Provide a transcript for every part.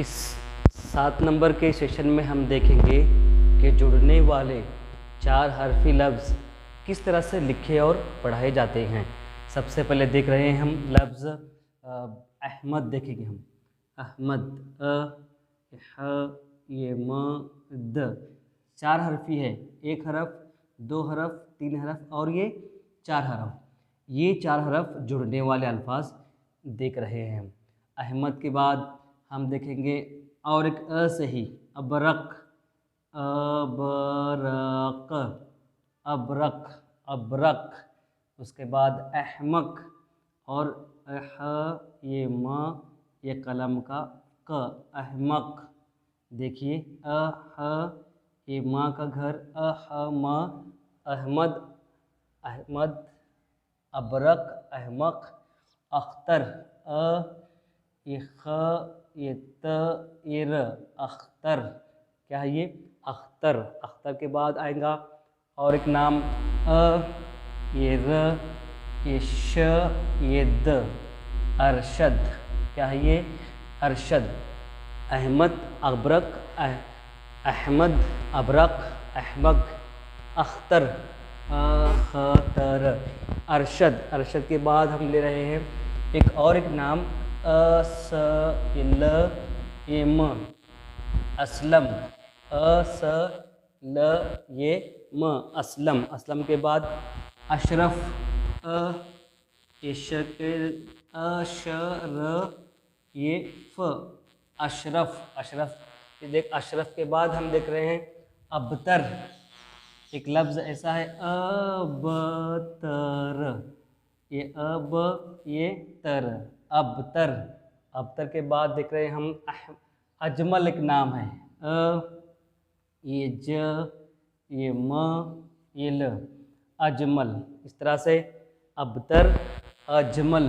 इस 7 नंबर के सेशन में हम देखेंगे कि जुड़ने वाले 4 हरफी लफ्ज़ किस तरह से लिखे और पढ़ाए जाते हैं। सबसे पहले देख रहे हैं हम लफ्ज़ अहमद देखेंगे हम। अहमद ये म द 4 हरफी है, 1 हरफ, 2 हरफ, 3 हरफ और ये 4 हरफ। ये 4 हरफ जुड़ने वाले अल्फाज देख रहे हैं हम। अहमद के बाद हम देखेंगे और एक से ही अबरक, अबरक, अबरक, अबरक। उसके बाद अहमक और ये म ये कलम का क, अहमक। देखिए ये माँ का घर म, अहमद, अहमद, अबरक, अहमक, अख्तर, ये ख, ये त, ये र, अख्तर। क्या है ये? अख्तर। अख्तर के बाद आएगा और एक नाम ये र, ये श, ये द, अरशद। क्या है ये? अरशद। अहमद, अबरक, अहमद, अबरक, अहमक, अख्तर, अख्तर, अरशद। अरशद के बाद हम ले रहे हैं एक नाम ल, ये म, असलम, ल, ये म, असलम। असलम के बाद अशरफ, ये श के ये फ, अशरफ। अशरफ ये देख, अशरफ के बाद हम देख रहे हैं अबतर। एक लफ्ज़ ऐसा है अबतर, ये अब, ये तर, अबतर। अबतर के बाद देख रहे हैं हम अजमल। एक नाम है ये ज, ये म, ये ल, अजमल। इस तरह से अबतर, अजमल,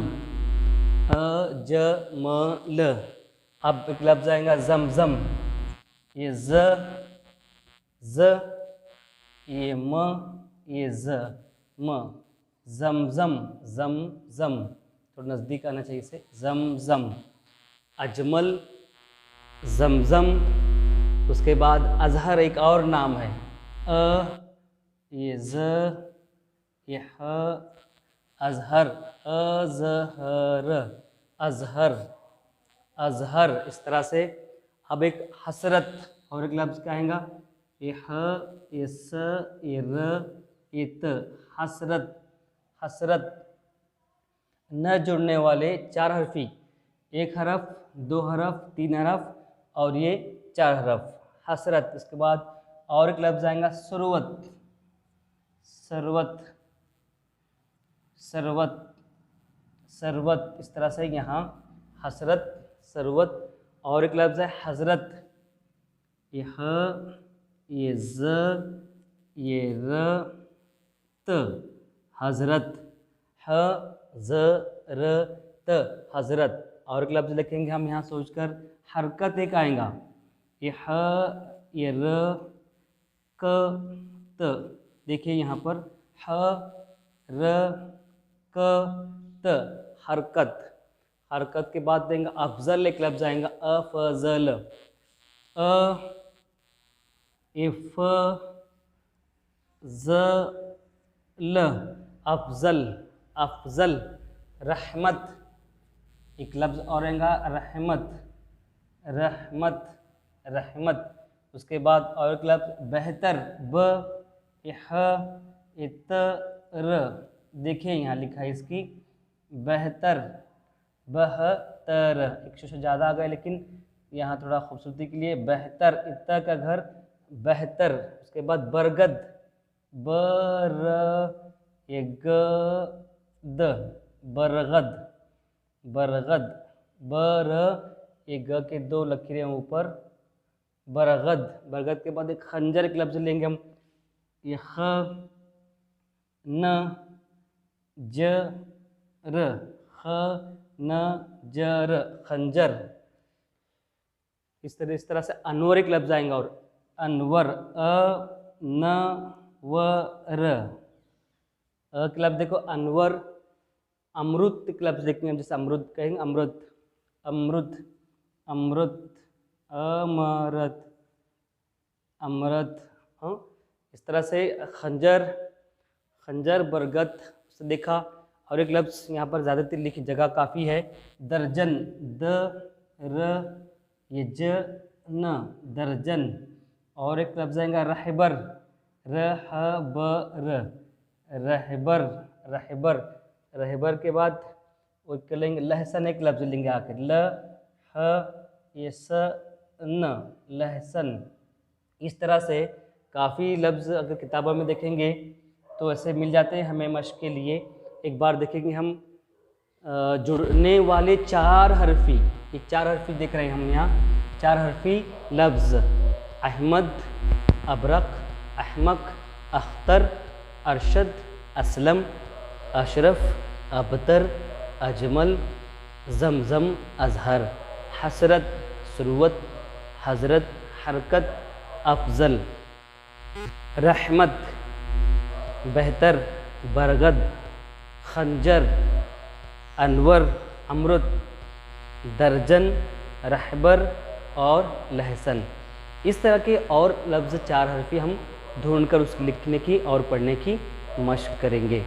अजमल। अब एक लफ्ज़ आएगा जमजम, ये ज, ये म, ये ज, म, जमजम, जमजम। थोड़ा नज़दीक आना चाहिए इसे, जमजम, अजमल, जमजम। उसके बाद अजहर एक और नाम है ये ज, ये ह, अजहर, अजहर, अजहर, अजहर। इस तरह से अब एक हसरत और एक लफ्ज़ कहेंगे ये ह, ये स, ये र, ये त, हसरत, हसरत। न जुड़ने वाले 4 हरफी, 1 हरफ, 2 हरफ, 3 हरफ और ये 4 हरफ, हसरत। इसके बाद और एक लफ्ज़ आएगा सरवत, सरवत, सरवत, सरवत। इस तरह से यहाँ हसरत, सरवत। और एक लफ्ज़ है हजरत, ये ह, ये ज, ये र, त, हजरत, ह, ज, र, त, हजरत। और एक लफ्ज़ लिखेंगे हम यहाँ सोचकर, हरकत एक आएगा, ये ह, ये र, क, त। देखिए यहाँ पर ह, र, क, त, हरकत। हरकत के बाद देंगे अफजल। एक लफ्ज़ आएगा अफजल, ये फ, ज, ल, अफजल, अफजल। रहमत एक लफ्ज़ और आएगा रहमत, रहमत, रहमत। उसके बाद और एक लफ्ज़ बेहतर, ब, ये ह, ये त, र। देखिए यहाँ लिखा है इसकी बेहतर, बहतर। एक से ज़्यादा आ गए लेकिन यहाँ थोड़ा खूबसूरती के लिए बेहतर, इत्ता का घर बेहतर। उसके बाद बरगद, बर, ये ग, द, बरगद, बरगद, बर, ये ग के 2 लकीरें ऊपर, बरगद। बरगद के बाद एक खंजर एक लफ्ज़ लेंगे हम, ये ख, न, ज, र, ख, न, ज, र, खंजर। इस तरह से अनवर एक लफ्ज़ आएगा और अनवर, अ, न, व, र। एक लफ्ज़ देखो अनवर। अमरुद एक लफ्ज़ देखेंगे हम, जैसे अमरुद कहेंगे, अमरुद, अमरुद, अमरुद, अमरत, अमरत। हाँ, इस तरह से खंजर, खंजर, बरगद से देखा। और एक लफ्ज़ यहाँ पर ज़्यादातर लिखी जगह काफ़ी है, दर्जन, द र ये ज न, दर्जन। और एक लफ्ज़ आएगा रहबर, रहबर, रहबर, रहबर। रहबर के बाद वो क्या लेंगे, लहसन एक लफ्ज़ लेंगे आखिर, ल ह ये स न, लहसन। इस तरह से काफ़ी लफ्ज़ अगर किताबों में देखेंगे तो ऐसे मिल जाते हैं हमें मश्क के लिए। एक बार देखेंगे हम जुड़ने वाले 4 हरफी, ये 4 हरफी देख रहे हैं हम यहाँ, 4 हरफी लफ्ज़, अहमद, अबरक, अहमक, अख्तर, अरशद, असलम, अशरफ, अबतर, अजमल, जमजम, अजहर, हसरत, सुरुवत, हजरत, हरकत, अफजल, रहमत, बेहतर, बरगद, खंजर, अनवर, अमरुद, दर्जन, रहबर और लहसन। इस तरह के और लफ्ज़ 4 हरफी हम ढूंढकर उसको लिखने की और पढ़ने की मशक करेंगे।